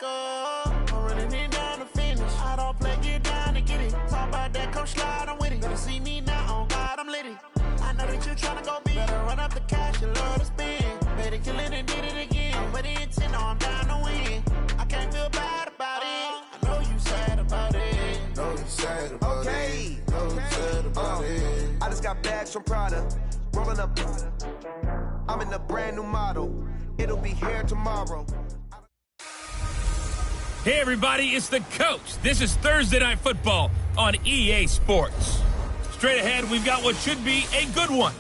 go. I'm running it down to finish. I don't play, get down to get it. Talk about that, come slide, I'm with it. Better see me now, on God, I'm litty. I know that you tryna go big. Better run up the cash, you love to spend. Better kill it and did it again. But the intent, no, I'm down to win. I can't feel bad about it. I know you sad about it. Know you sad about it. Know you sad about it. I just got bags from Prada. Rolling up. I'm in a brand new model. It'll be here tomorrow. Hey, everybody, it's the coach. This is Thursday Night Football on EA Sports. Straight ahead, we've got what should be a good one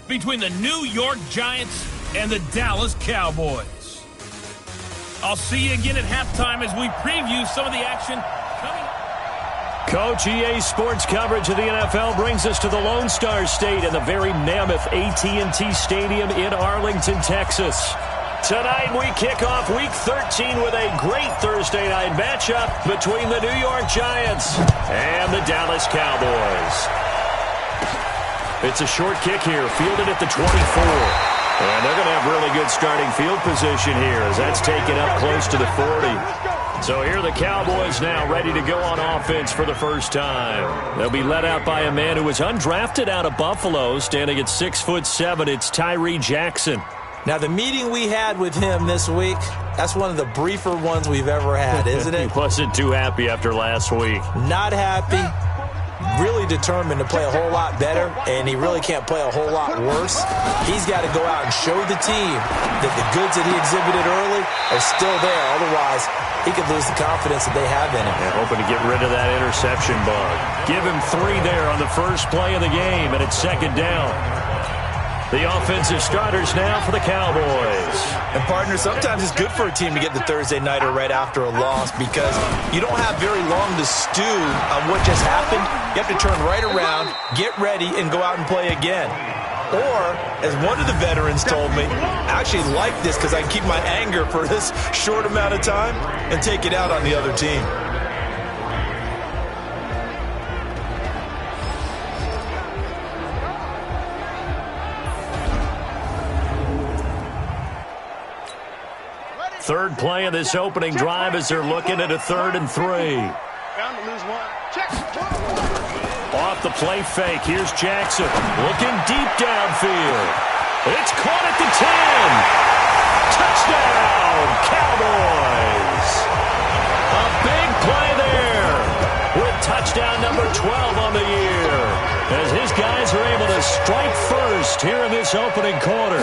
between the New York Giants and the Dallas Cowboys. I'll see you again at halftime as we preview some of the action coming. Coach, EA Sports coverage of the NFL brings us to the Lone Star State and the very mammoth AT&T Stadium in Arlington, Texas. Tonight we kick off Week 13 with a great Thursday night matchup between the New York Giants and the Dallas Cowboys. It's a short kick here, fielded at the 24. And they're going to have really good starting field position here as that's taken up close to the 40. So here are the Cowboys now ready to go on offense for the first time. They'll be led out by a man who was undrafted out of Buffalo, standing at 6'7". It's Tyree Jackson. Now, the meeting we had with him this week, that's one of the briefer ones we've ever had, isn't it? He wasn't too happy after last week. Not happy. Really determined to play a whole lot better, and he really can't play a whole lot worse. He's got to go out and show the team that the goods that he exhibited early are still there. Otherwise, he could lose the confidence that they have in him. Yeah, hoping to get rid of that interception bug. Give him 3 there on the first play of the game, and it's second down. The offensive starters now for the Cowboys. And, partner, sometimes it's good for a team to get the Thursday nighter right after a loss because you don't have very long to stew on what just happened. You have to turn right around, get ready, and go out and play again. Or, as one of the veterans told me, I actually like this because I can keep my anger for this short amount of time and take it out on the other team. Third play of this opening drive as they're looking at a 3rd and 3. Bound to lose one. Check. Off the play fake. Here's Jackson looking deep downfield. It's caught at the 10. Touchdown, Cowboys. A big play there with touchdown number 12 on the year as his guys are able to strike first here in this opening quarter.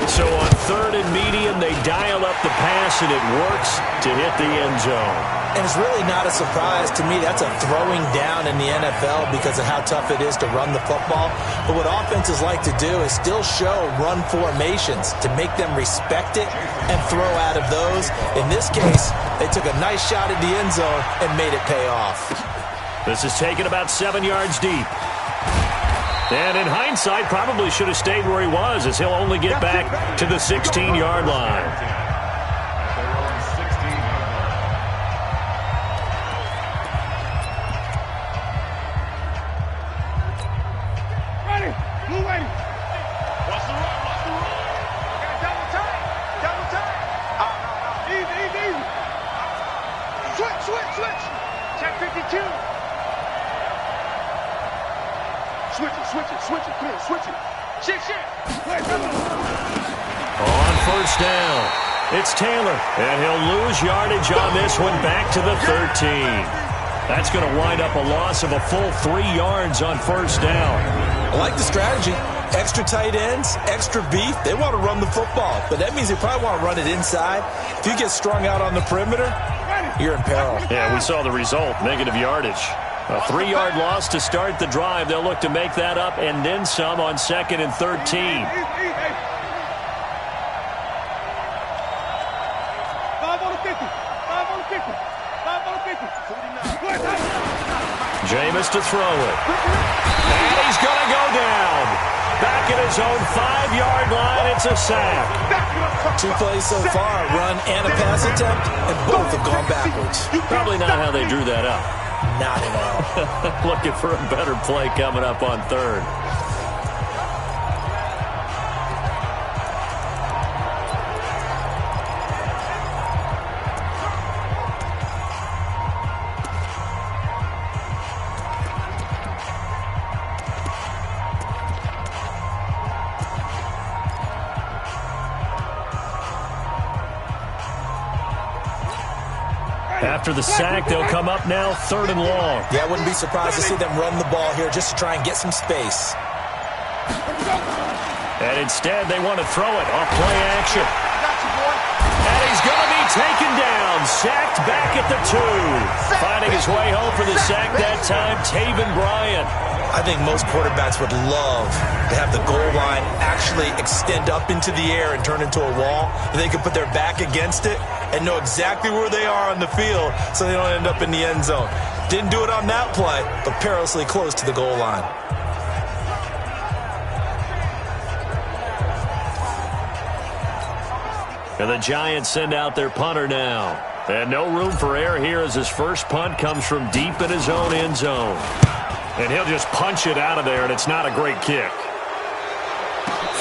So on 3rd and medium, they dial up the pass, and it works to hit the end zone. And it's really not a surprise to me. That's a throwing down in the NFL because of how tough it is to run the football. But what offenses like to do is still show run formations to make them respect it and throw out of those. In this case, they took a nice shot at the end zone and made it pay off. This is taken about 7 yards deep. And in hindsight, probably should have stayed where he was as he'll only get back to the 16-yard line. On first down, it's Taylor, and he'll lose yardage on this one back to the 13. That's going to wind up a loss of a full 3 yards on first down. I like the strategy. Extra tight ends, extra beef. They want to run the football, but that means they probably want to run it inside. If you get strung out on the perimeter, you're in peril. Yeah, we saw the result, negative yardage. A 3-yard loss to start the drive. They'll look to make that up and then some on 2nd and 13. Jameis to throw it. And he's going to go down. Back at his own 5-yard line, it's a sack. 2 plays so far, run and a pass attempt, and both have gone backwards. Probably not how they drew that up. Not at all. Looking for a better play coming up on 3rd. After the sack, they'll come up now 3rd and long. Yeah, I wouldn't be surprised to see them run the ball here just to try and get some space. And instead, they want to throw it off play action. And he's going to be taken down, sacked back at the 2. Finding his way home for the sack that time, Taven Bryan. I think most quarterbacks would love to have the goal line actually extend up into the air and turn into a wall. And they can put their back against it and know exactly where they are on the field so they don't end up in the end zone. Didn't do it on that play, but perilously close to the goal line. And the Giants send out their punter now. And no room for error here as his first punt comes from deep in his own end zone. And he'll just punch it out of there, and it's not a great kick.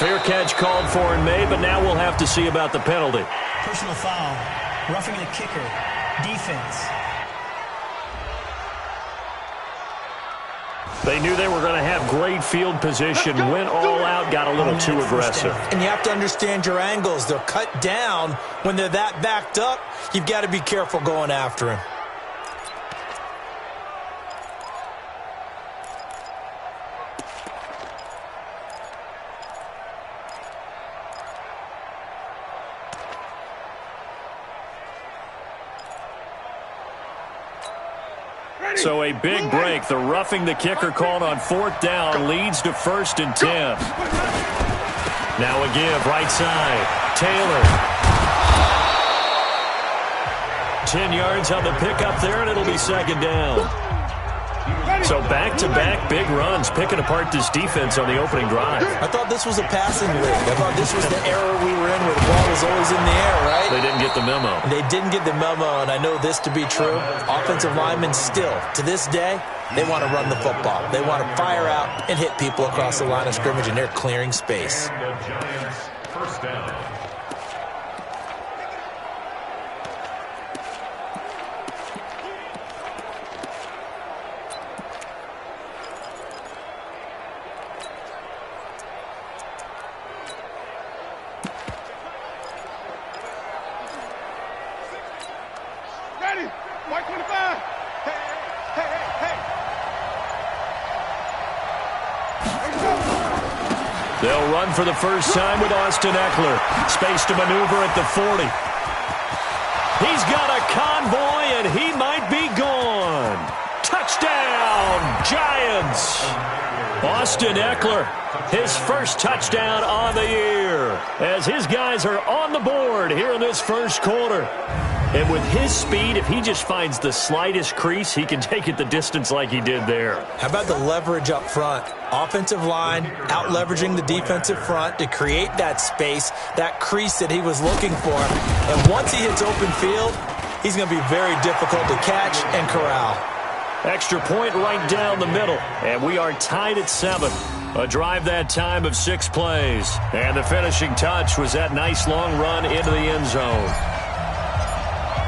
Fair catch called for and made, but now we'll have to see about the penalty. Personal foul, roughing the kicker, defense. They knew they were going to have great field position, went all out, got a little too aggressive. And you have to understand your angles. They're cut down. When they're that backed up, you've got to be careful going after him. So a big break. The roughing the kicker called on 4th down leads to 1st and 10. Now a give, right side. Taylor. 10 yards on the pickup there, and it'll be 2nd down. So back-to-back big runs, picking apart this defense on the opening drive. I thought this was a passing league. I thought this was the era we were in where the ball was always in the air, right? They didn't get the memo. They didn't get the memo, and I know this to be true. Offensive linemen still, to this day, they want to run the football. They want to fire out and hit people across the line of scrimmage, and they're clearing space. First down. They'll run for the first time with Austin Eckler. Space to maneuver at the 40. He's got a convoy, and he might be gone. Touchdown, Giants! Austin Eckler, his first touchdown on the year, as his guys are on the board here in this first quarter. And with his speed, if he just finds the slightest crease, he can take it the distance like he did there. How about the leverage up front? Offensive line out-leveraging the defensive front to create that space, that crease that he was looking for. And once he hits open field, he's going to be very difficult to catch and corral. Extra point right down the middle, and we are tied at 7. A drive that time of 6 plays. And the finishing touch was that nice long run into the end zone.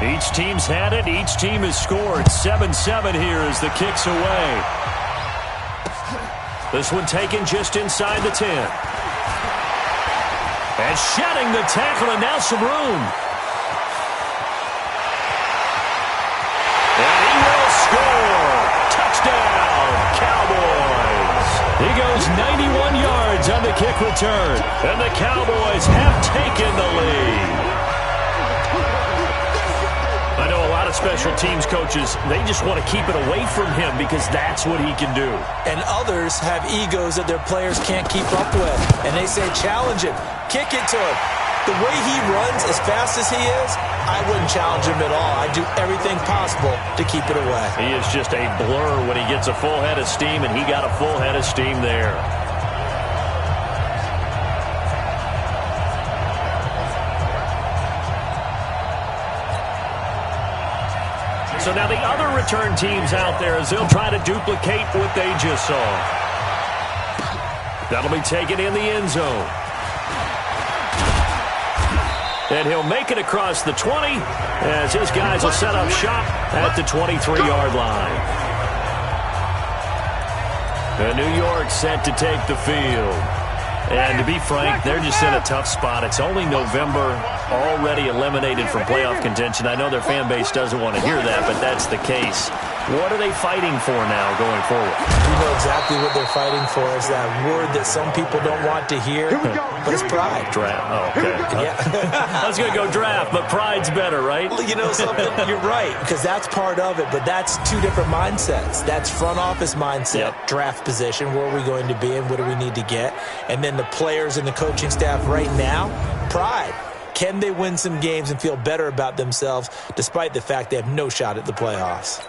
Each team's had it. Each team has scored. 7-7 here as the kick's away. This one taken just inside the 10. And shedding the tackle, and now some room. And he will score. Touchdown, Cowboys. He goes 91 yards on the kick return. And the Cowboys have taken the lead. I know a lot of special teams coaches, they just want to keep it away from him because that's what he can do. And others have egos that their players can't keep up with. And they say, challenge him, kick it to him. The way he runs as fast as he is, I wouldn't challenge him at all. I'd do everything possible to keep it away. He is just a blur when he gets a full head of steam, and he got a full head of steam there. So now the other return teams out there as they'll try to duplicate what they just saw. That'll be taken in the end zone. And he'll make it across the 20 as his guys will set up shop at the 23-yard line. And New York set to take the field. And to be frank, they're just in a tough spot. It's only November. already eliminated from playoff contention. I know their fan base doesn't want to hear that, but that's the case. What are they fighting for now going forward? You know exactly what they're fighting for. Is that word that some people don't want to hear, but it's pride. Draft. Oh, okay. Yeah. I was going to go draft, but pride's better, right? Well, you know something? You're right, because that's part of it, but that's two different mindsets. That's front office mindset, draft position, where are we going to be and what do we need to get? And then the players and the coaching staff right now, pride. Can they win some games and feel better about themselves despite the fact they have no shot at the playoffs?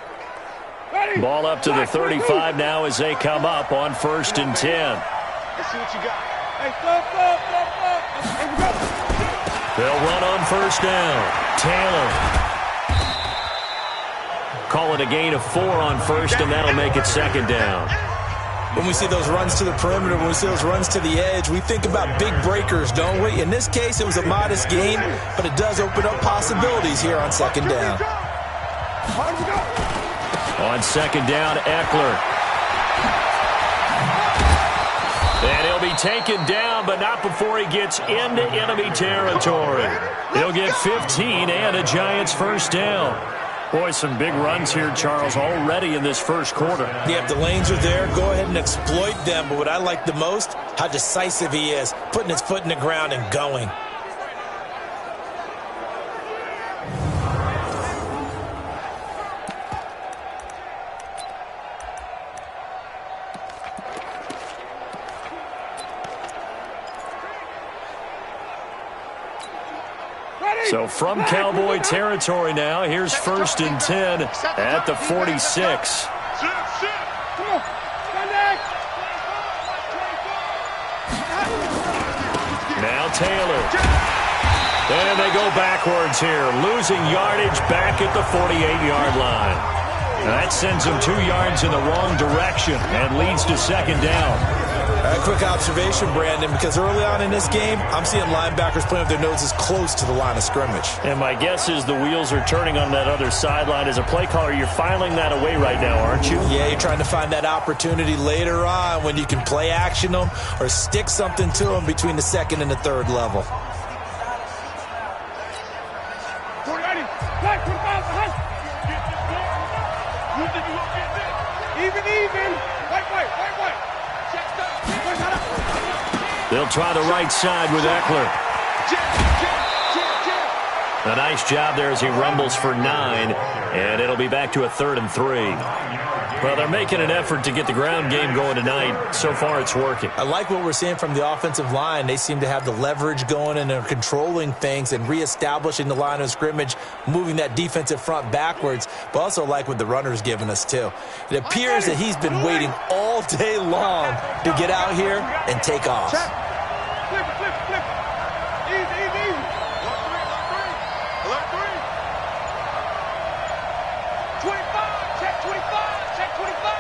Ball up to the 35 now as they come up on 1st and 10. Let's see what you got. Hey, They'll run on 1st down. Taylor. Call it a gain of 4 on 1st, and that'll make it 2nd down. When we see those runs to the perimeter, when we see those runs to the edge, we think about big breakers, don't we? In this case, it was a modest gain, but it does open up possibilities here on 2nd down. On 2nd down, Eckler. And he'll be taken down, but not before he gets into enemy territory. He'll get 15 and a Giants 1st down. Boy, some big runs here, Charles, already in this 1st quarter. Yeah, if the lanes are there, go ahead and exploit them. But what I like the most, how decisive he is, putting his foot in the ground and going. So from Cowboy territory now, here's 1st and 10 at the 46. Now Taylor. And they go backwards here, losing yardage back at the 48-yard line. That sends them 2 yards in the wrong direction and leads to 2nd down. A quick observation, Brandon, because early on in this game, I'm seeing linebackers playing with their noses close to the line of scrimmage. And my guess is the wheels are turning on that other sideline. As a play caller, you're filing that away right now, aren't you? Yeah, you're trying to find that opportunity later on when you can play action them or stick something to them between the 2nd and the 3rd level. They'll try the right side with Eckler. A nice job there as he rumbles for 9, and it'll be back to a 3rd and 3. Well, they're making an effort to get the ground game going tonight. So far, it's working. I like what we're seeing from the offensive line. They seem to have the leverage going and they're controlling things and reestablishing the line of scrimmage, moving that defensive front backwards, but also like what the runner's giving us, too. It appears that he's been waiting all day long to get out here and take off. Flip it. Easy. Alert 3. 25. Check 25.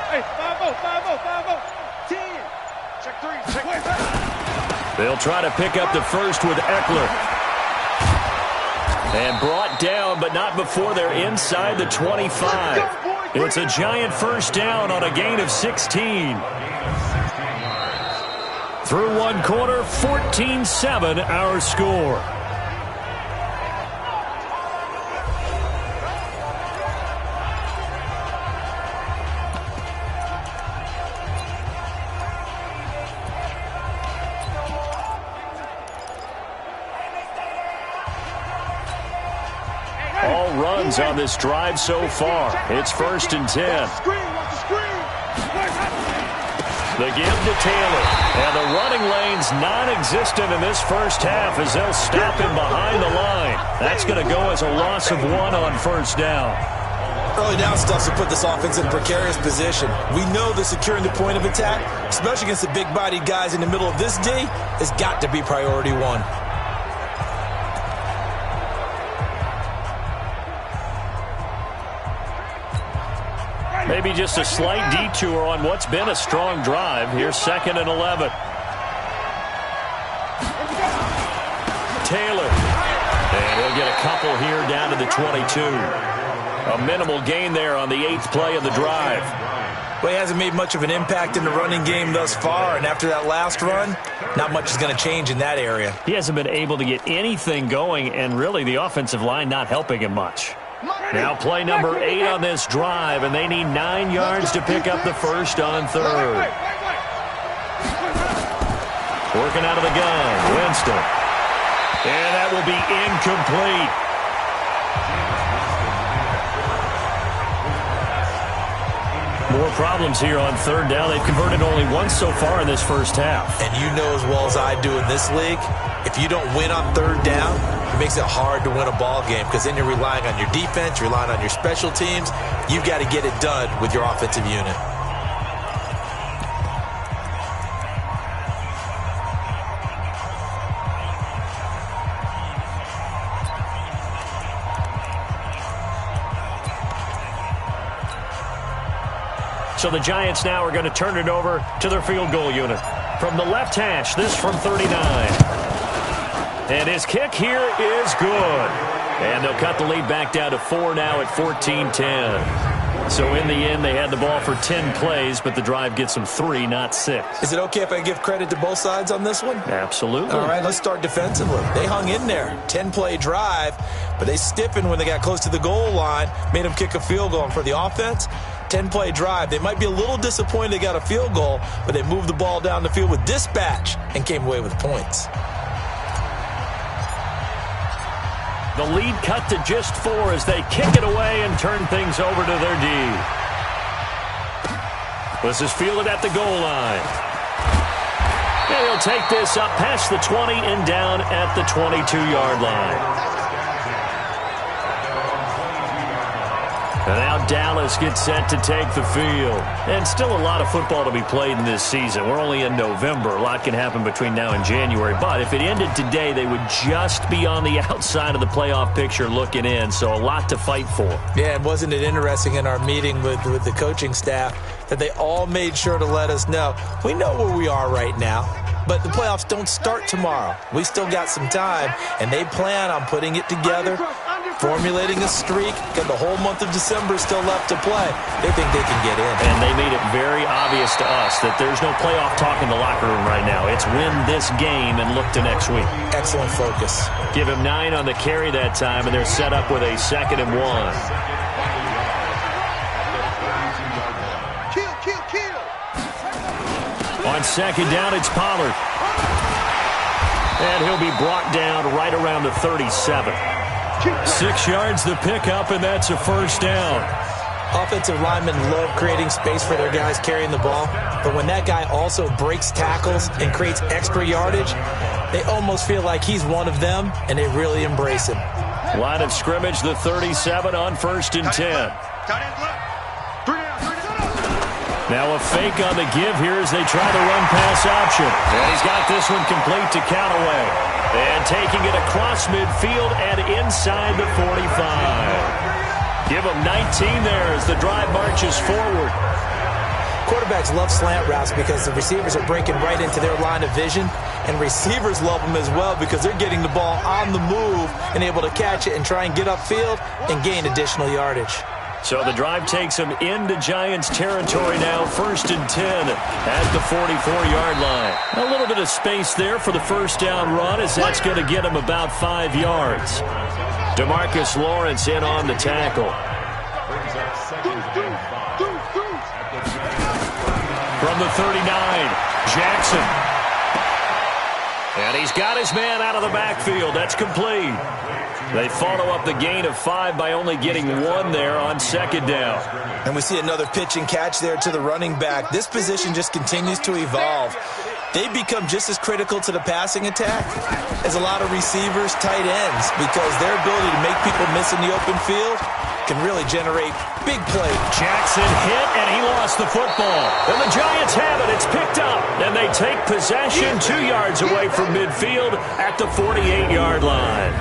Hey, 5-0. 10. Check 3. They'll try to pick up the 1st with Eckler. And brought down, but not before they're inside the 25. It's a Giant 1st down on a gain of 16. Through 1 quarter, 14-7 our score. All runs on this drive so far. It's 1st and 10. The give to Taylor. And the running lane's non-existent in this 1st half as they'll stop him behind the line. That's going to go as a loss of 1 on 1st down. Early down stuff to put this offense in a precarious position. We know that securing the point of attack, especially against the big-bodied guys in the middle of this D, has got to be priority 1. Maybe just a slight detour on what's been a strong drive. Here's 2nd and 11. Taylor. And he'll get a couple here down to the 22. A minimal gain there on the 8th play of the drive. Well, he hasn't made much of an impact in the running game thus far, and after that last run, not much is going to change in that area. He hasn't been able to get anything going, and really the offensive line not helping him much. Now play number 8 on this drive, and they need 9 yards to pick up the first on third. Working out of the gun, Winston. And that will be incomplete. More problems here on third down. They've converted only once so far in this first half. And you know as well as I do in this league, if you don't win on third down, it makes it hard to win a ball game because then you're relying on your defense, you're relying on your special teams. You've got to get it done with your offensive unit. So the Giants now are going to turn it over to their field goal unit. From the left hash, this from 39. And his kick here is good. And they'll cut the lead back down to 4 now at 14-10. So in the end, they had the ball for 10 plays, but the drive gets them 3, not 6. Is it okay if I give credit to both sides on this one? Absolutely. All right, let's start defensively. They hung in there. 10-play drive, but they stiffened when they got close to the goal line, made them kick a field goal. And for the offense, 10-play drive. They might be a little disappointed they got a field goal, but they moved the ball down the field with dispatch and came away with points. The lead cut to just 4 as they kick it away and turn things over to their D. This is fielded at the goal line. And he'll take this up past the 20 and down at the 22-yard line. And now Dallas gets set to take the field. And still a lot of football to be played in this season. We're only in November. A lot can happen between now and January. But if it ended today, they would just be on the outside of the playoff picture looking in. So a lot to fight for. Yeah, and wasn't it interesting in our meeting with the coaching staff that they all made sure to let us know, we know where we are right now, but the playoffs don't start tomorrow. We still got some time, and they plan on putting it together, formulating a streak, got the whole month of December still left to play. They think they can get in. And they made it very obvious to us that there's no playoff talk in the locker room right now. It's win this game and look to next week. Excellent focus. Give him 9 on the carry that time, and they're set up with a 2nd and 1. On 2nd down, it's Pollard. And he'll be brought down right around the 37. 6 yards the pickup, and that's a first down. Offensive linemen love creating space for their guys carrying the ball, but when that guy also breaks tackles and creates extra yardage, they almost feel like he's one of them, and they really embrace him. Line of scrimmage, the 37 on 1st and 10. Now a fake on the give here as they try the run-pass option. And he's got this one complete to Callaway. And taking it across midfield and inside the 45. Give him 19 there as the drive marches forward. Quarterbacks love slant routes because the receivers are breaking right into their line of vision, and receivers love them as well because they're getting the ball on the move and able to catch it and try and get upfield and gain additional yardage. So the drive takes them into Giants territory now, 1st and 10 at the 44-yard line. A little bit of space there for the first down run as that's going to get him about 5 yards. DeMarcus Lawrence in on the tackle. From the 39, Jackson. And he's got his man out of the backfield. That's complete. They follow up the gain of 5 by only getting 1 there on 2nd down. And we see another pitch and catch there to the running back. This position just continues to evolve. They become just as critical to the passing attack as a lot of receivers, tight ends, because their ability to make people miss in the open field can really generate big plays. Jackson hit, and he lost the football. And the Giants have it. It's picked up. And they take possession 2 yards away from midfield at the 48-yard line.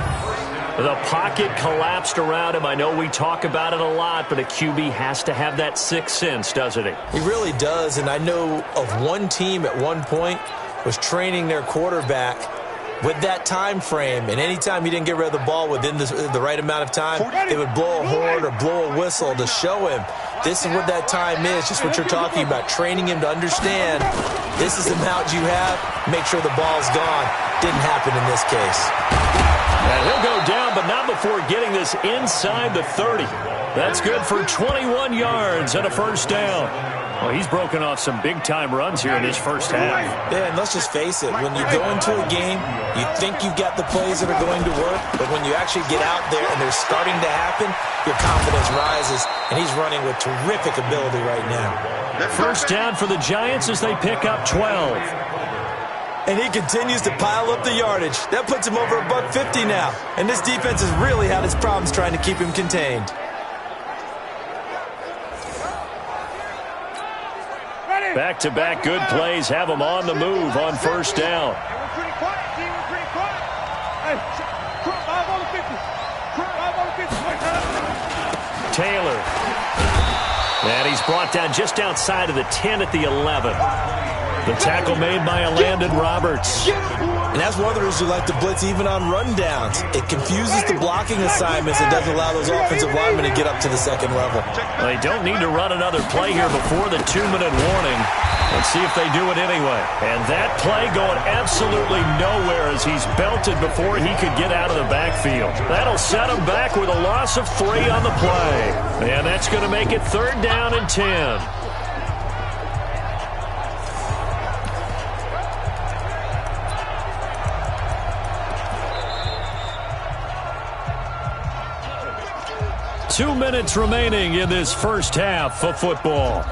The pocket collapsed around him. I know we talk about it a lot, but a QB has to have that sixth sense, doesn't he? He really does, and I know of one team at one point was training their quarterback with that time frame, and anytime you didn't get rid of the ball within the right amount of time, they would blow a horn or blow a whistle to show him this is what that time is, just what you're talking about, training him to understand this is the amount you have, make sure the ball's gone. Didn't happen in this case. And he'll go down, but not before getting this inside the 30. That's good for 21 yards and a first down. Well, he's broken off some big-time runs here in this first half. Yeah, and let's just face it. When you go into a game, you think you've got the plays that are going to work, but when you actually get out there and they're starting to happen, your confidence rises, and he's running with terrific ability right now. First down for the Giants as they pick up 12. And he continues to pile up the yardage. That puts him over $150 now. And this defense has really had its problems trying to keep him contained. Back-to-back good plays have him on the move on first down. Taylor. And he's brought down just outside of the 10 at the 11. The tackle made by Landon Roberts. And that's one of the reasons we like to blitz even on rundowns. It confuses the blocking assignments. It doesn't allow those offensive linemen to get up to the second level. They don't need to run another play here before the 2-minute warning. Let's see if they do it anyway. And that play going absolutely nowhere as he's belted before he could get out of the backfield. That'll set him back with a loss of 3 on the play. And that's going to make it 3rd down and 10. Two minutes remaining in this first half of football.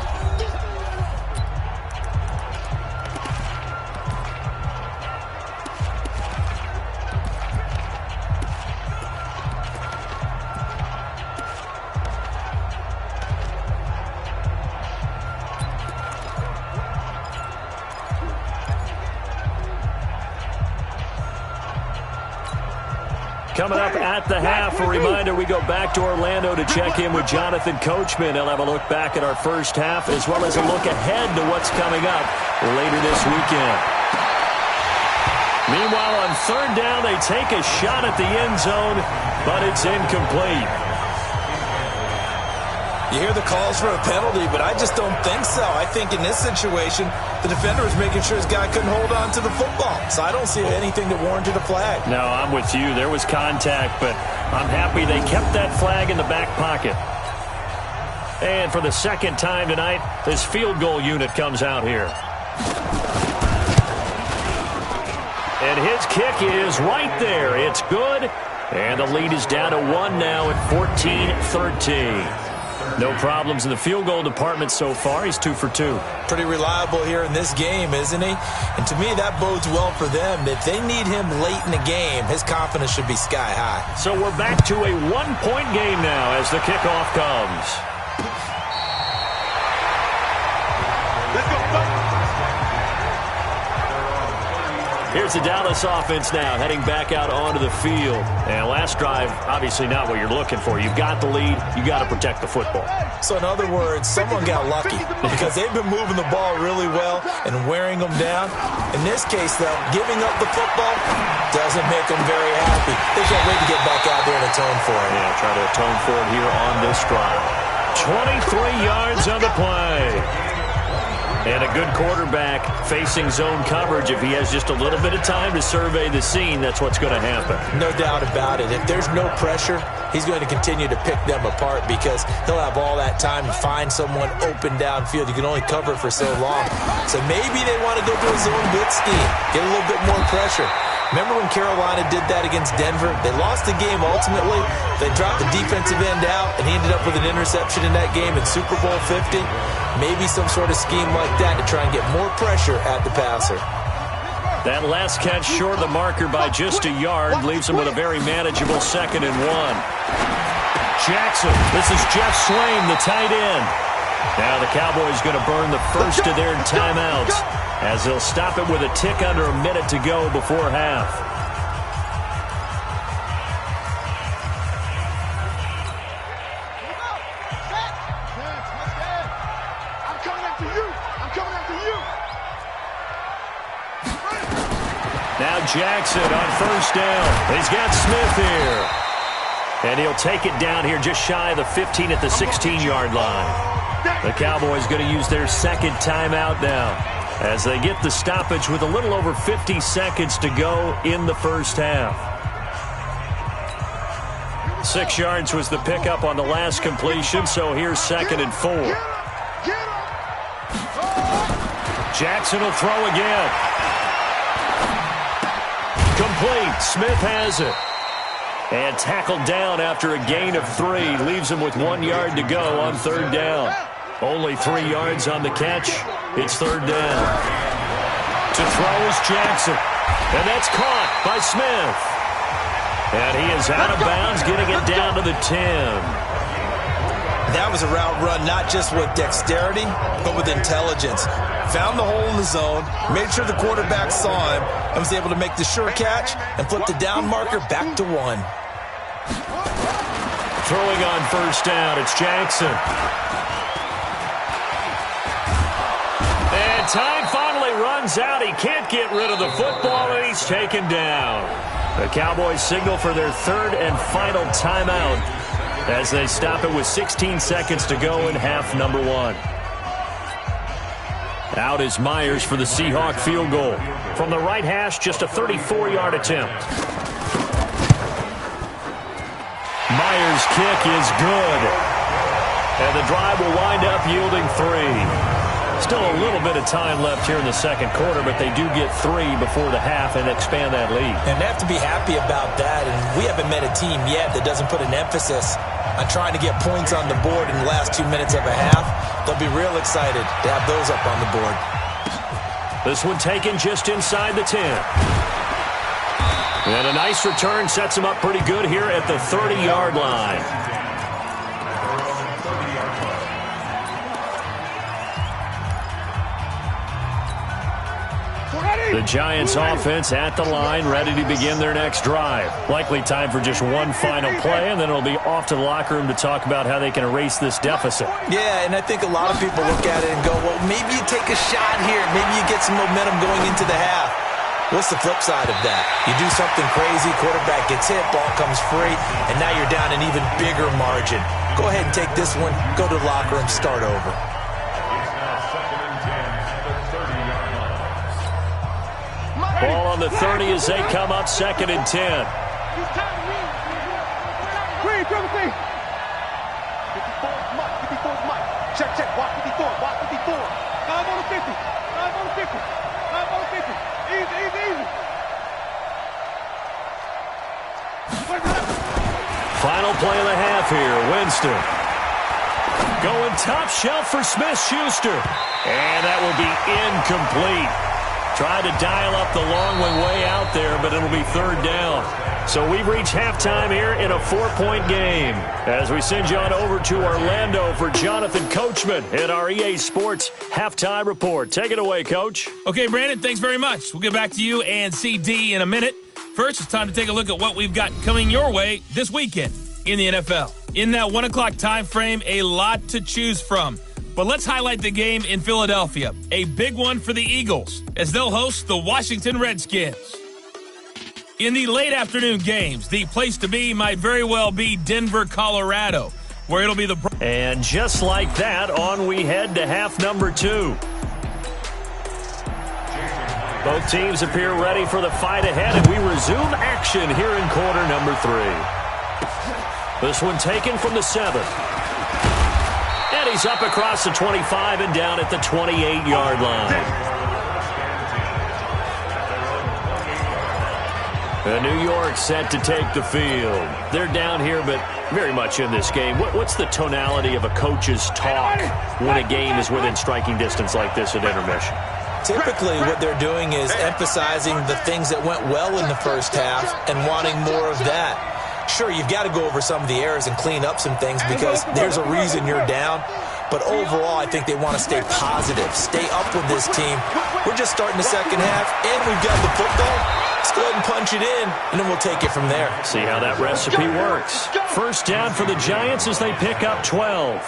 Coming up at the half, a reminder, we go back to Orlando to check in with Jonathan Coachman. He'll have a look back at our first half as well as a look ahead to what's coming up later this weekend. Meanwhile, on 3rd down, they take a shot at the end zone, but it's incomplete. You hear the calls for a penalty, but I just don't think so. I think in this situation, the defender was making sure his guy couldn't hold on to the football. So I don't see anything that warranted a flag. No, I'm with you. There was contact, but I'm happy they kept that flag in the back pocket. And for the second time tonight, this field goal unit comes out here. And his kick is right there. It's good. And the lead is down to 1 now at 14-13. No problems in the field goal department so far. He's 2 for 2. Pretty reliable here in this game, isn't he? And to me, that bodes well for them. If they need him late in the game, his confidence should be sky high. So we're back to a 1-point game now as the kickoff comes. Let's go. Here's the Dallas offense now, heading back out onto the field. And last drive, obviously not what you're looking for. You've got the lead. You got to protect the football. So in other words, someone got lucky because they've been moving the ball really well and wearing them down. In this case, though, giving up the football doesn't make them very happy. They can't wait to get back out there and atone for it. Yeah, try to atone for it here on this drive. 23 yards on the play. And a good quarterback facing zone coverage. If he has just a little bit of time to survey the scene, that's what's going to happen. No doubt about it. If there's no pressure, he's going to continue to pick them apart because he'll have all that time to find someone open downfield. You can only cover for so long. So maybe they want to go to a zone blitz scheme, get a little bit more pressure. Remember when Carolina did that against Denver? They lost the game ultimately. They dropped the defensive end out, and he ended up with an interception in that game in Super Bowl 50. Maybe some sort of scheme like that to try and get more pressure at the passer. That last catch short of the marker by just a yard leaves him with a very manageable 2nd and 1. Jackson, this is Jeff Swain, the tight end. Now the Cowboys going to burn the first of their timeouts as they'll stop it with a tick under a minute to go before half. Now Jackson on first down. He's got Smith here. And he'll take it down here just shy of the 15 at the 16-yard line. The Cowboys going to use their second timeout now as they get the stoppage with a little over 50 seconds to go in the first half. 6 yards was the pickup on the last completion, so here's 2nd and 4. Jackson will throw again. Complete. Smith has it. And tackled down after a gain of 3. Leaves him with 1 yard to go on 3rd down. Only 3 yards on the catch. It's 3rd down. To throw is Jackson. And that's caught by Smith. And he is out of bounds, getting it down to the 10. That was a route run, not just with dexterity, but with intelligence. Found the hole in the zone, made sure the quarterback saw him, and was able to make the sure catch and flip the down marker back to 1. Throwing on first down, it's Jackson. And time finally runs out. He can't get rid of the football, and he's taken down. The Cowboys signal for their 3rd and final timeout as they stop it with 16 seconds to go in half number 1. Out is Myers for the Seahawk field goal. From the right hash, just a 34-yard attempt. Myers' kick is good. And the drive will wind up yielding 3. Still a little bit of time left here in the 2nd quarter, but they do get 3 before the half and expand that lead. And they have to be happy about that. And we haven't met a team yet that doesn't put an emphasis on trying to get points on the board in the last 2 minutes of a half. They'll be real excited to have those up on the board. This one taken just inside the 10. And a nice return sets him up pretty good here at the 30-yard line. The Giants offense at the line, ready to begin their next drive. Likely time for just one final play, and then it'll be off to the locker room to talk about how they can erase this deficit. Yeah, and I think a lot of people look at it and go, well, maybe you take a shot here. Maybe you get some momentum going into the half. What's the flip side of that? You do something crazy, quarterback gets hit, ball comes free, and now you're down an even bigger margin. Go ahead and take this one, go to the locker room, start over. Ball on the 30 as they come up 2nd and 10. Check. Watch 54. Watch 54. 5 on the 50. 5 on the 50. 5 on the 50. Easy. Final play of the half here. Winston. Going top shelf for Smith-Schuster. And that will be incomplete. Tried to dial up the long one way out there, but it'll be 3rd down. So we've reached halftime here in a 4-point game. As we send you on over to Orlando for Jonathan Coachman in our EA Sports Halftime Report. Take it away, Coach. Okay, Brandon, thanks very much. We'll get back to you and CD in a minute. First, it's time to take a look at what we've got coming your way this weekend in the NFL. In that 1 o'clock time frame, a lot to choose from. But let's highlight the game in Philadelphia. A big one for the Eagles as they'll host the Washington Redskins. In the late afternoon games, the place to be might very well be Denver, Colorado, where it'll be the... And just like that, on we head to half number 2. Both teams appear ready for the fight ahead, and we resume action here in quarter number 3. This one taken from the 7. And he's up across the 25 and down at the 28-yard line. And New York set to take the field. They're down here, but very much in this game. What's the tonality of a coach's talk when a game is within striking distance like this at intermission? Typically, what they're doing is emphasizing the things that went well in the first half and wanting more of that. Sure, you've got to go over some of the errors and clean up some things because there's a reason you're down. But overall, I think they want to stay positive, stay up with this team. We're just starting the second half, and we've got the football. Let's go ahead and punch it in, and then we'll take it from there. See how that recipe works. First down for the Giants as they pick up 12.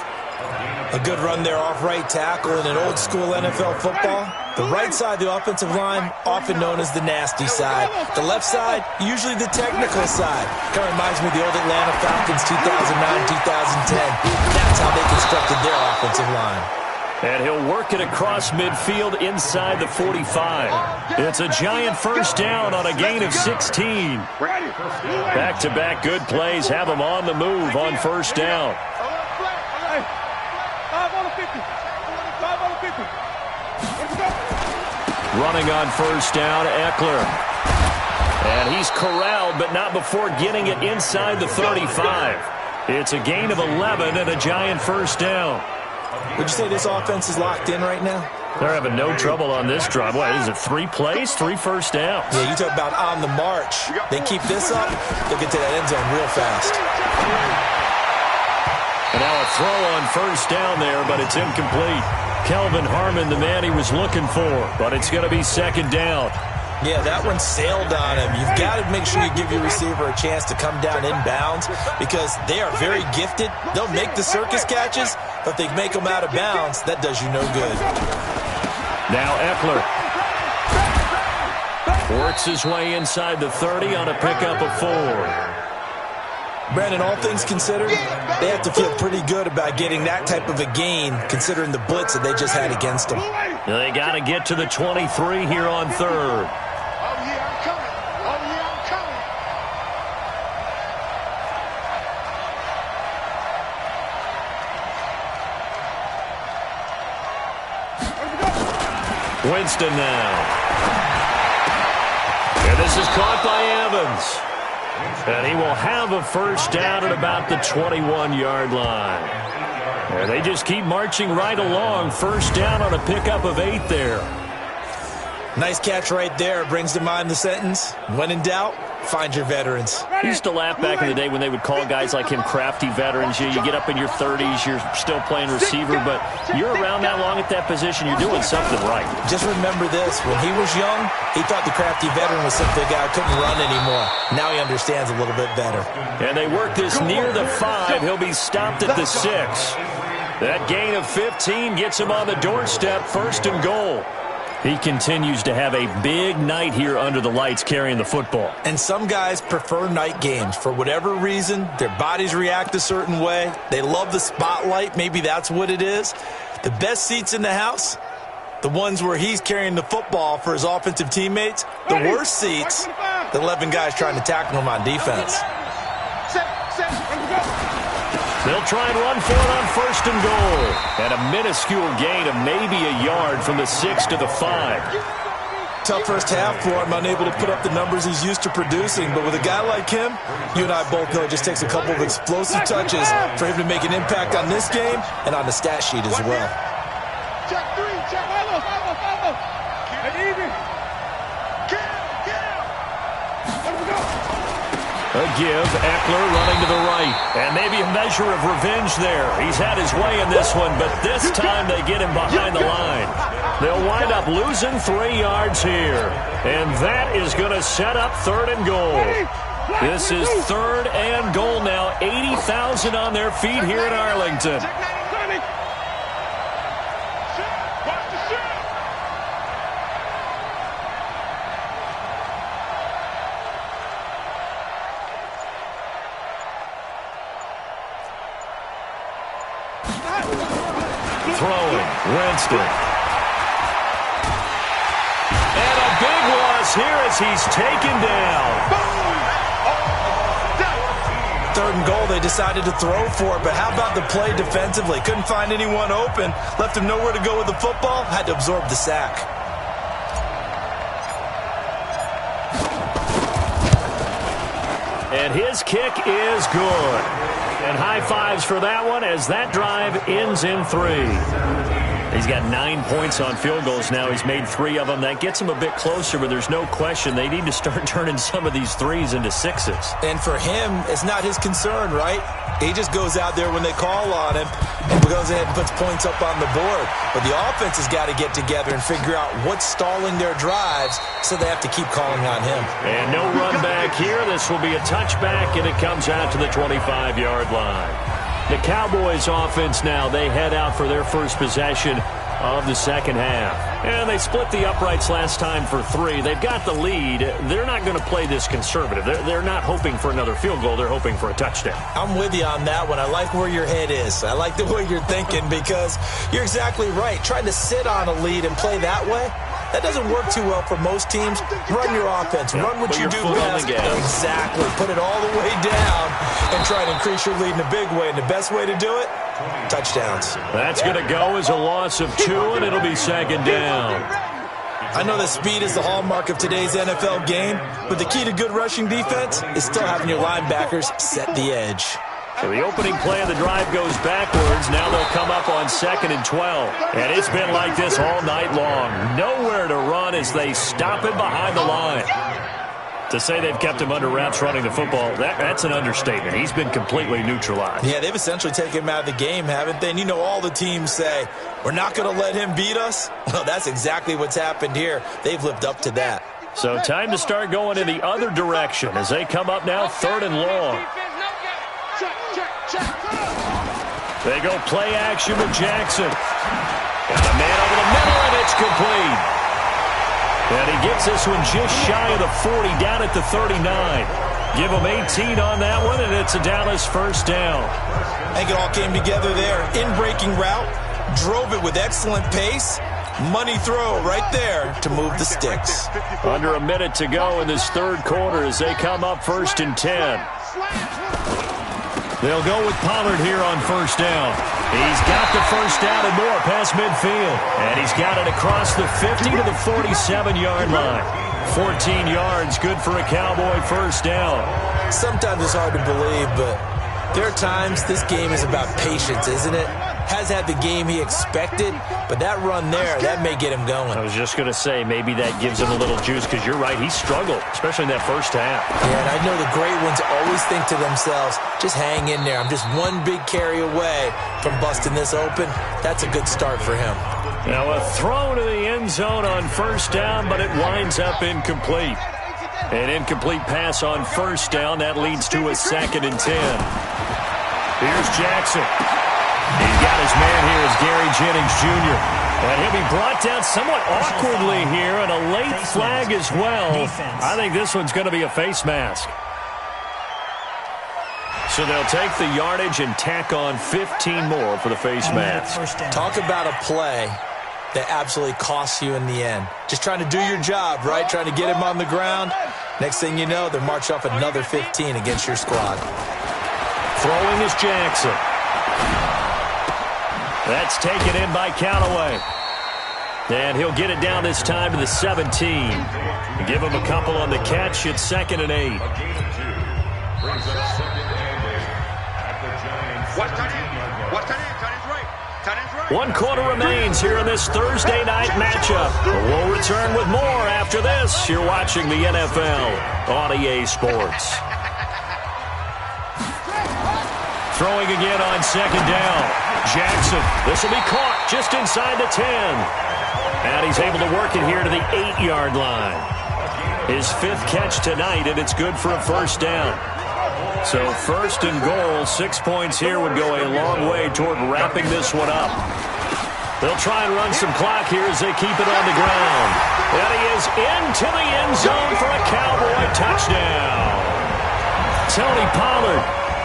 A good run there off right tackle in an old-school NFL football. The right side of the offensive line, often known as the nasty side. The left side, usually the technical side. Kind of reminds me of the old Atlanta Falcons 2009-2010. That's how they constructed their offensive line. And he'll work it across midfield inside the 45. It's a giant first down on a gain of 16. Back-to-back good plays have them on the move on first down. Running on first down, Eckler. And he's corralled, but not before getting it inside the 35. It's a gain of 11 and a giant first down. Would you say this offense is locked in right now? They're having no trouble on this drive. What is it, 3 plays, 3 first downs? Yeah, you talk about on the march. They keep this up, they'll get to that end zone real fast. And now a throw on first down there, but it's incomplete. Kelvin Harmon, the man he was looking for, but it's going to be second down. Yeah, that one sailed on him. You've got to make sure you give your receiver a chance to come down inbounds because they are very gifted. They'll make the circus catches, but if they make them out of bounds, that does you no good. Now Eckler works his way inside the 30 on a pickup of 4. Brandon, all things considered, they have to feel pretty good about getting that type of a gain considering the blitz that they just had against them. They got to get to the 23 here on third. Winston now. And this is caught by Evans. And he will have a first down at about the 21-yard line. And they just keep marching right along. First down on a pickup of 8 there. Nice catch right there. Brings to mind the sentence, when in doubt, find your veterans. I used to laugh back in the day when they would call guys like him crafty veterans. You get up in your 30s, you're still playing receiver, but you're around that long at that position, you're doing something right. Just remember this. When he was young, he thought the crafty veteran was simply a guy who couldn't run anymore. Now he understands a little bit better. And they work this near the 5. He'll be stopped at the 6. That gain of 15 gets him on the doorstep, first and goal. He continues to have a big night here under the lights carrying the football. And some guys prefer night games. For whatever reason, their bodies react a certain way. They love the spotlight. Maybe that's what it is. The best seats in the house, the ones where he's carrying the football for his offensive teammates. The worst seats, the 11 guys trying to tackle him on defense. They'll try and run for it on first and goal. And a minuscule gain of maybe a yard from the 6 to the 5. Tough first half for him, unable to put up the numbers he's used to producing. But with a guy like him, you and I both know it just takes a couple of explosive touches for him to make an impact on this game and on the stat sheet as well. Check 3, check, follow. A give, Eckler running to the right. And maybe a measure of revenge there. He's had his way in this one, but this time they get him behind the line. They'll wind up losing 3 yards here. And that is going to set up third and goal. This is third and goal now. 80,000 on their feet here in Arlington. Throwing, Winston. And a big loss here as he's taken down. Third and goal, they decided to throw for it, but how about the play defensively? Couldn't find anyone open, left him nowhere to go with the football, had to absorb the sack. And his kick is good. And high fives for that one as that drive ends in 3. He's got 9 points on field goals now. He's made 3 of them. That gets him a bit closer, but there's no question they need to start turning some of these 3s into 6s. And for him, it's not his concern, right? He just goes out there when they call on him and goes ahead and puts points up on the board. But the offense has got to get together and figure out what's stalling their drives, so they have to keep calling on him. And no run back here. This will be a touchback, and it comes out to the 25-yard line. The Cowboys offense now, they head out for their first possession of the second half. And they split the uprights last time for 3. They've got the lead. They're not going to play this conservative. They're not hoping for another field goal. They're hoping for a touchdown. I'm with you on that one. I like where your head is. I like the way you're thinking because you're exactly right. Trying to sit on a lead and play that way, that doesn't work too well for most teams. Run your offense. Run what you do best. Exactly. Put it all the way down and try to increase your lead in a big way. And the best way to do it, touchdowns. That's going to go as a loss of 2, and it'll be second down. I know that speed is the hallmark of today's NFL game, but the key to good rushing defense is still having your linebackers set the edge. So the opening play of the drive goes backwards. Now they'll come up on 2nd and 12. And it's been like this all night long. Nowhere to run as they stop him behind the line. To say they've kept him under wraps running the football, that's an understatement. He's been completely neutralized. Yeah, they've essentially taken him out of the game, haven't they? And you know all the teams say, we're not going to let him beat us. Well, that's exactly what's happened here. They've lived up to that. So time to start going in the other direction as they come up now 3rd and long. They go play action with Jackson. Got a man over the middle, and it's complete. And he gets this one just shy of the 40, down at the 39. Give him 18 on that one, and it's a Dallas first down. I think it all came together there. In-breaking route, drove it with excellent pace. Money throw right there to move the sticks. Under a minute to go in this 3rd quarter as they come up 1st and 10. They'll go with Pollard here on 1st down. He's got the first down and more past midfield. And he's got it across the 50 to the 47-yard line. 14 yards, good for a Cowboy first down. Sometimes it's hard to believe, but there are times this game is about patience, isn't it? Has had the game he expected, but that run there, that may get him going. I was just going to say, maybe that gives him a little juice, because you're right, he struggled, especially in that first half. Yeah, and I know the great ones always think to themselves, just hang in there. I'm just one big carry away from busting this open. That's a good start for him. Now a throw to the end zone on 1st down, but it winds up incomplete. An incomplete pass on 1st down. That leads to a 2nd and 10. Here's Jackson. He's got his man here as Gary Jennings Jr. And he'll be brought down somewhat awkwardly here, and a late flag as well. I think this one's going to be a face mask. So they'll take the yardage and tack on 15 more for the face mask. Talk about a play that absolutely costs you in the end. Just trying to do your job, right? Trying to get him on the ground. Next thing you know, they march off another 15 against your squad. Throwing is Jackson. That's taken in by Callaway. And he'll get it down this time to the 17. Give him a couple on the catch. It's 2nd and 8. One quarter remains here in this Thursday night matchup. We'll return with more after this. You're watching the NFL on EA Sports. Throwing again on 2nd down. Jackson, this will be caught just inside the 10. And he's able to work it here to the 8-yard line. His 5th catch tonight, and it's good for a first down. So 1st and goal, 6 points here would go a long way toward wrapping this one up. They'll try and run some clock here as they keep it on the ground. And he is into the end zone for a Cowboy touchdown. Tony Pollard,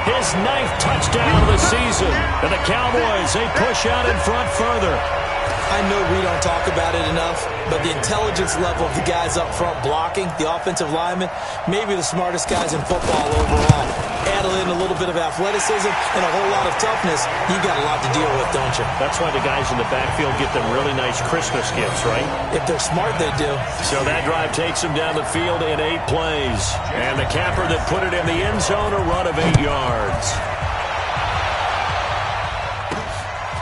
his 9th touchdown of the season. And the Cowboys, they push out in front further. I know we don't talk about it enough, but the intelligence level of the guys up front blocking, the offensive linemen, maybe the smartest guys in football overall. Add in a little bit of athleticism and a whole lot of toughness, you got a lot to deal with, don't you? That's why the guys in the backfield get them really nice Christmas gifts, right? If they're smart, they do. So that drive takes them down the field in 8 plays. And the capper that put it in the end zone, a run of 8 yards.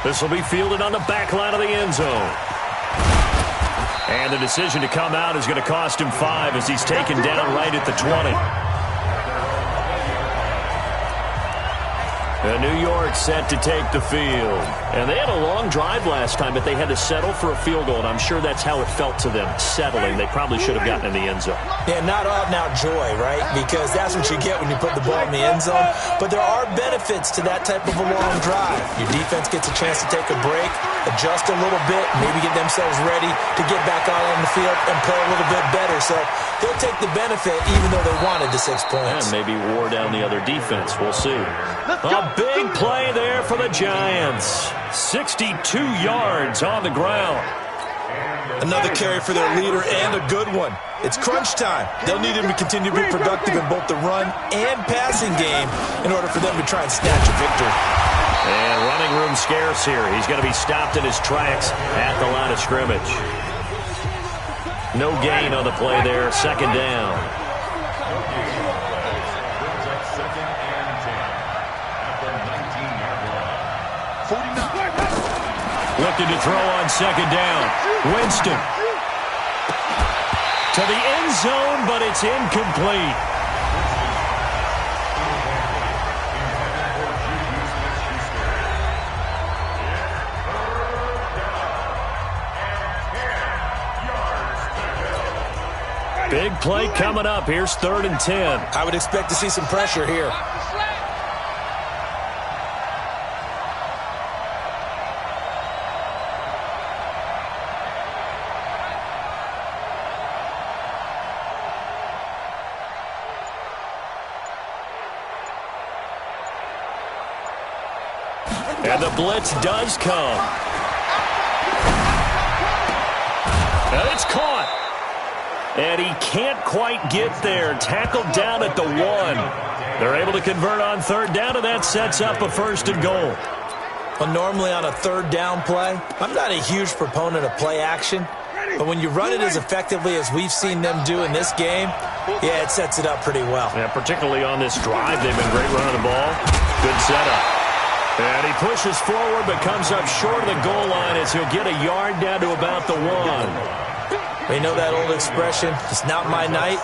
This will be fielded on the back line of the end zone. And the decision to come out is going to cost him 5 as he's taken down right at the 20. And New York set to take the field. And they had a long drive last time, but they had to settle for a field goal, and I'm sure that's how it felt to them, settling. They probably should have gotten in the end zone. Yeah, not out-and-out joy, right? Because that's what you get when you put the ball in the end zone. But there are benefits to that type of a long drive. Your defense gets a chance to take a break, adjust a little bit, maybe get themselves ready to get back out on the field and play a little bit better. So they'll take the benefit even though they wanted the 6 points. And maybe wore down the other defense. We'll see. A big play there for the Giants. 62 yards on the ground. Another carry for their leader and a good one. It's crunch time. They'll need him to continue to be productive in both the run and passing game in order for them to try and snatch a victory. And running room scarce here. He's going to be stopped in his tracks at the line of scrimmage. No gain on the play there. Second down. Looking to throw on second down. Winston. To the end zone, but it's incomplete. Big play coming up. Here's 3rd and 10. I would expect to see some pressure here. And the blitz does come. And it's caught. And he can't quite get there. Tackled down at the 1. They're able to convert on 3rd down, and that sets up a 1st and goal. Well, normally on a 3rd down play, I'm not a huge proponent of play action. But when you run it as effectively as we've seen them do in this game, yeah, it sets it up pretty well. Yeah, particularly on this drive, they've been great running the ball. Good setup. And he pushes forward but comes up short of the goal line as he'll get a yard down to about the 1. We know that old expression, it's not my night.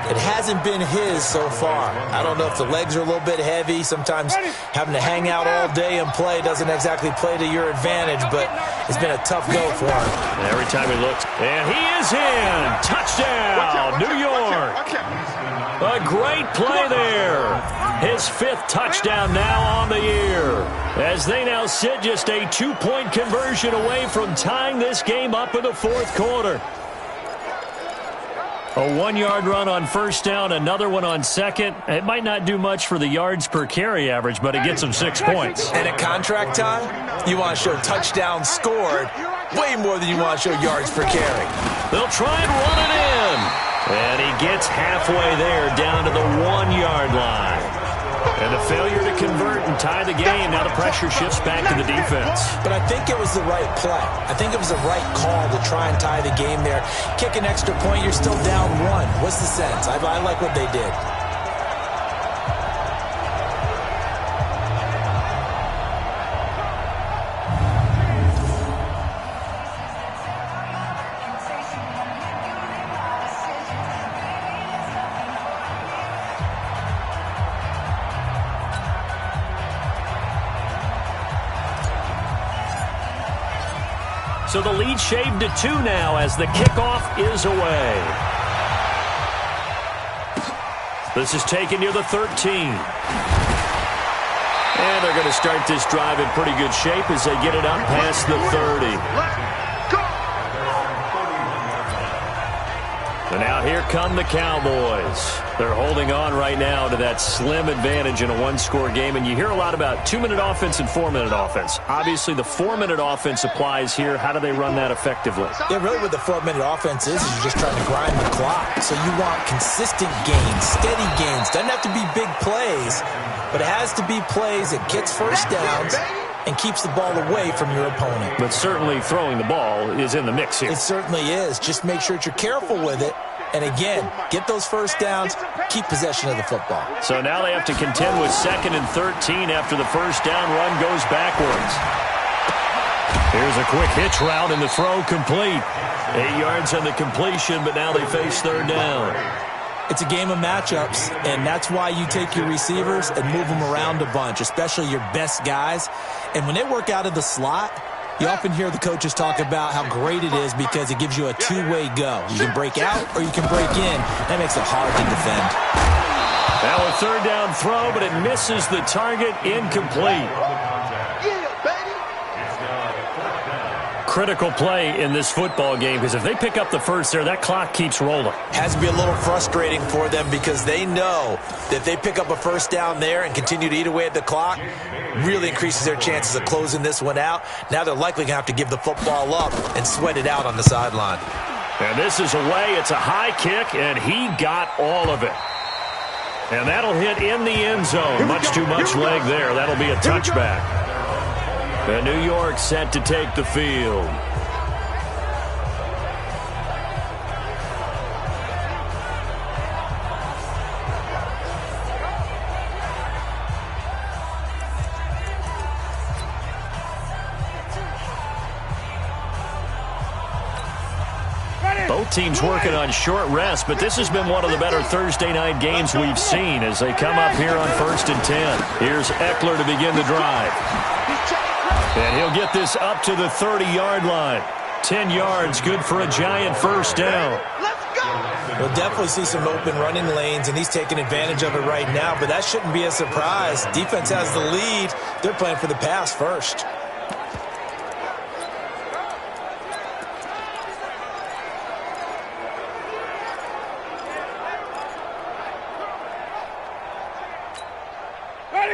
It hasn't been his so far. I don't know if the legs are a little bit heavy. Sometimes having to hang out all day and play doesn't exactly play to your advantage, but it's been a tough go for him. And every time he looks, and he is in. Touchdown, New York. A great play there. His 5th touchdown now on the year, as they now sit just a 2-point conversion away from tying this game up in the 4th quarter. A 1-yard run on 1st down, another one on 2nd. It might not do much for the yards per carry average, but it gets them 6 points. And at contract time, you want to show touchdowns scored way more than you want to show yards per carry. They'll try and run it in. And he gets halfway there, down to the 1-yard line. And the failure to convert and tie the game. Now the pressure shifts back to the defense. But I think it was the right play. I think it was the right call to try and tie the game there. Kick an extra point, you're still down 1. What's the sense? I like what they did. So the lead shaved to 2 now as the kickoff is away. This is taken near the 13. And they're going to start this drive in pretty good shape as they get it up past the 30. And now here come the Cowboys. They're holding on right now to that slim advantage in a 1-score game. And you hear a lot about 2-minute offense and 4-minute offense. Obviously, the 4-minute offense applies here. How do they run that effectively? Yeah, really what the 4-minute offense is you're just trying to grind the clock. So you want consistent gains, steady gains. Doesn't have to be big plays, but it has to be plays that gets first downs and keeps the ball away from your opponent. But certainly throwing the ball is in the mix here. It certainly is. Just make sure that you're careful with it. And again, get those first downs, keep possession of the football. So now they have to contend with 2nd and 13 after the first down run goes backwards. Here's a quick hitch route and the throw complete. 8 yards on the completion, but now they face 3rd down. It's a game of matchups, and that's why you take your receivers and move them around a bunch, especially your best guys. And when they work out of the slot, you often hear the coaches talk about how great it is because it gives you a two-way go. You can break out or you can break in. That makes it hard to defend. Now a third down throw, but it misses the target, incomplete. Critical play in this football game because if they pick up the first there, that clock keeps rolling. Has to be a little frustrating for them because they know that if they pick up a first down there and continue to eat away at the clock, really increases their chances of closing this one out. Now they're likely going to have to give the football up and sweat it out on the sideline. And this is away. It's a high kick, and he got all of it. And that'll hit in the end zone. Much too much leg there. That'll be a touchback. And New York set to take the field. Both teams working on short rest, but this has been one of the better Thursday night games we've seen as they come up here on 1st and 10. Here's Eckler to begin the drive. And he'll get this up to the 30-yard line. 10 yards, good for a Giant first down. We'll definitely see some open running lanes, and he's taking advantage of it right now, but that shouldn't be a surprise. Defense has the lead. They're playing for the pass first.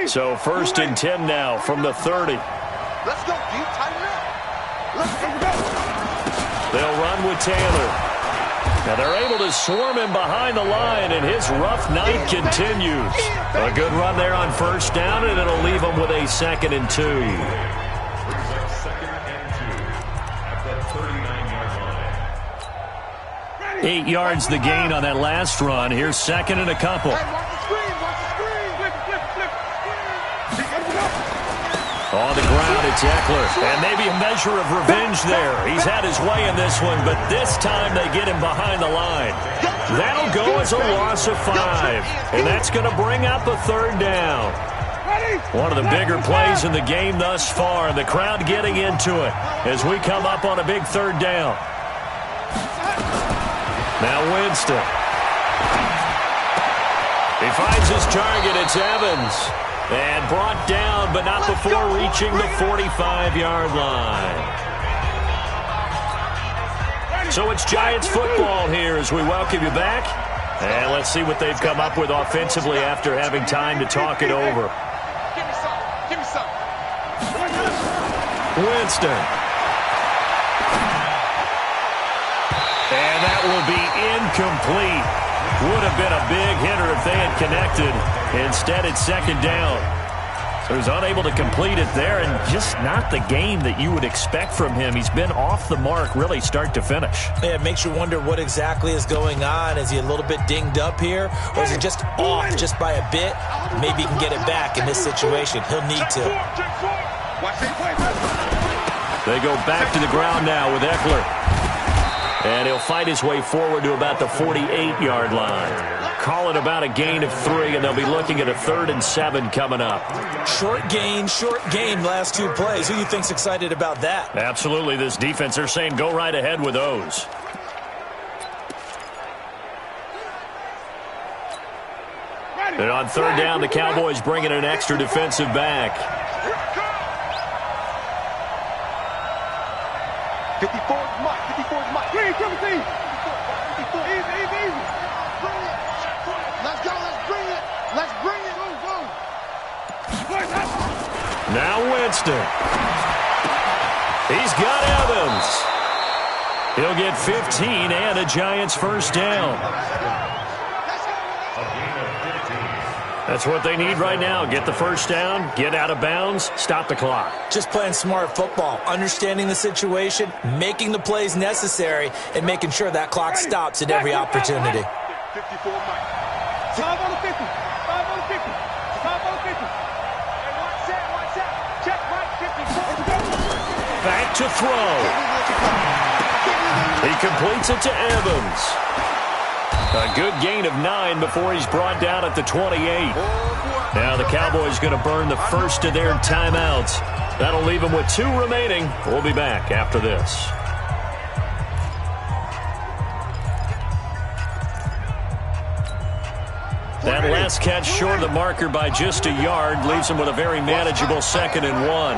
So 1st and 10 now from the 30. Let's go, deep, tighten up. Let's go. They'll run with Taylor. Now they're able to swarm him behind the line, and his rough night continues. A good run there on first down, and it'll leave him with a 2nd and 2. Brings up 2nd and 2 at the 39-yard line. 8 yards the gain on that last run. Here's 2nd and a couple. On the ground, it's Eckler. And maybe a measure of revenge there. He's had his way in this one, but this time they get him behind the line. That'll go as a loss of 5. And that's going to bring up a 3rd down. One of the bigger plays in the game thus far, and the crowd getting into it as we come up on a big 3rd down. Now Winston. He finds his target. It's Evans. And brought down, but not before reaching the 45-yard line. So it's Giants football here as we welcome you back. And let's see what they've come up with offensively after having time to talk it over. Give me some. Winston. And that will be incomplete. Would have been a big hitter if they had connected. Instead, it's 2nd down. So he's unable to complete it there, and just not the game that you would expect from him. He's been off the mark, really, start to finish. Yeah, it makes you wonder what exactly is going on. Is he a little bit dinged up here, or is he just off just by a bit? Maybe he can get it back in this situation. He'll need to. They go back to the ground now with Eckler. And he'll fight his way forward to about the 48-yard line. Call it about a gain of 3, and they'll be looking at a 3rd and 7 coming up. Short gain, last 2 plays. Who do you think's excited about that? Absolutely. This defense, they're saying go right ahead with those. And on 3rd down, the Cowboys bring in an extra defensive back. 54's Mike. 54's Mike. Green, 17. Easy. Let's go. Let's bring it. Go. Now Winston. He's got Evans. He'll get 15 and a Giants first down. That's what they need right now. Get the first down, get out of bounds, stop the clock. Just playing smart football, understanding the situation, making the plays necessary, and making sure that clock stops at every opportunity. 54 Mike. 5 on the 50. 5 on the 50. 5 on the 50. Hey, watch out. Check right, 54. Back to throw. He completes it to Evans. A good gain of 9 before he's brought down at the 28. Now the Cowboys going to burn the first of their timeouts. That'll leave them with 2 remaining. We'll be back after this. That last catch short of the marker by just a yard leaves him with a very manageable 2nd and 1.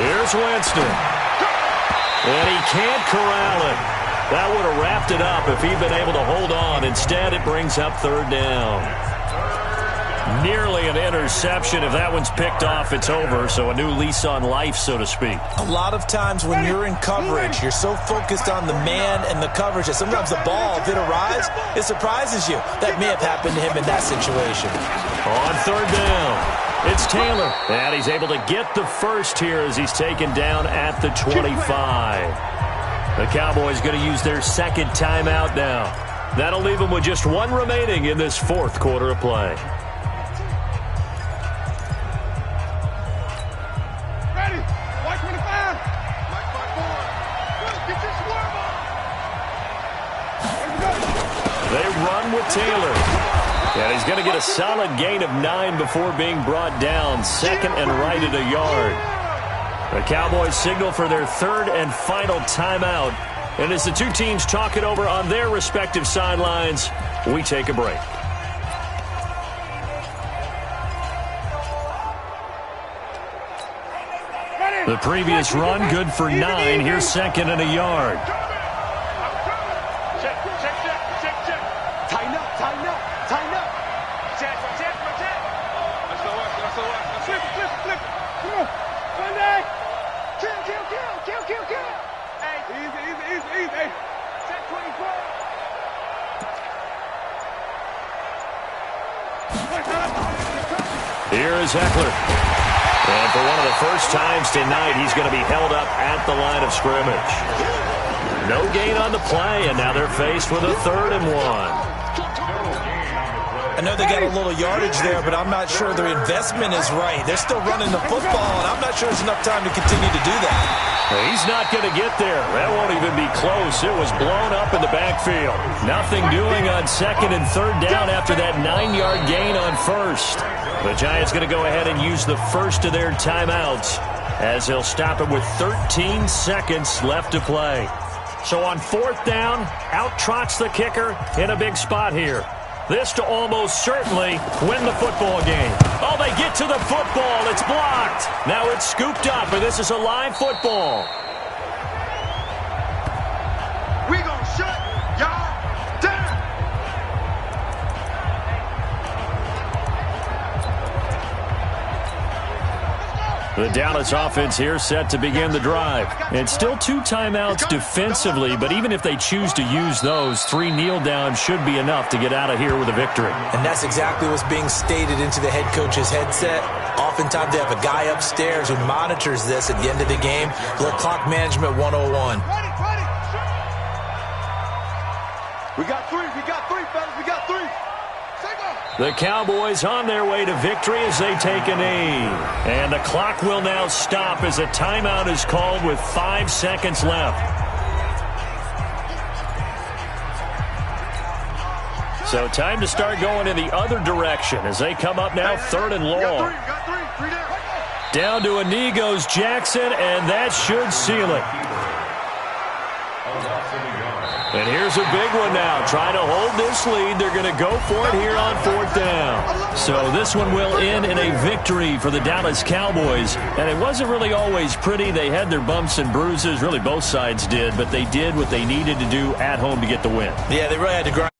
Here's Winston. And he can't corral it. That would have wrapped it up if he'd been able to hold on. Instead, it brings up 3rd down. Nearly an interception. If that one's picked off, it's over. So a new lease on life, so to speak. A lot of times when you're in coverage, you're so focused on the man and the coverage that sometimes the ball, if it arrives, it surprises you. That may have happened to him in that situation. On 3rd down. It's Taylor, and he's able to get the first here as he's taken down at the 25. The Cowboys going to use their 2nd timeout now. That'll leave them with just 1 remaining in this 4th quarter of play. Ready? White 25. White 5-4. Get this swerve on. They run with Taylor. And he's going to get a solid gain of 9 before being brought down. 2nd and right at a yard. The Cowboys signal for their 3rd and final timeout. And as the 2 teams talk it over on their respective sidelines, we take a break. The previous run good for 9. Here's 2nd and a yard. Here is Eckler. And for one of the first times tonight, he's going to be held up at the line of scrimmage. No gain on the play, and now they're faced with a 3rd and 1. I know they got a little yardage there, but I'm not sure their investment is right. They're still running the football, and I'm not sure there's enough time to continue to do that. He's not going to get there. That won't even be close. It was blown up in the backfield. Nothing doing on 2nd and 3rd down after that 9-yard gain on 1st. The Giants going to go ahead and use the first of their timeouts as they'll stop it with 13 seconds left to play. So on 4th down, out trots the kicker in a big spot here. This to almost certainly win the football game. Oh, they get to the football. It's blocked. Now it's scooped up, and this is a live football. We gonna shut y'all down. The Dallas offense here set to begin the drive. It's still 2 timeouts defensively, but even if they choose to use those, 3 kneel downs should be enough to get out of here with a victory. And that's exactly what's being stated into the head coach's headset. Oftentimes they have a guy upstairs who monitors this at the end of the game. Little clock management 101. We got 3, fellas, we got 3. The Cowboys on their way to victory as they take a knee. And the clock will now stop as a timeout is called with 5 seconds left. So time to start going in the other direction as they come up now 3rd and long. Down to a knee goes Jackson, and that should seal it. And here's a big one now. Trying to hold this lead. They're going to go for it here on 4th down. So this one will end in a victory for the Dallas Cowboys. And it wasn't really always pretty. They had their bumps and bruises. Really both sides did. But they did what they needed to do at home to get the win. Yeah, they really had to grind.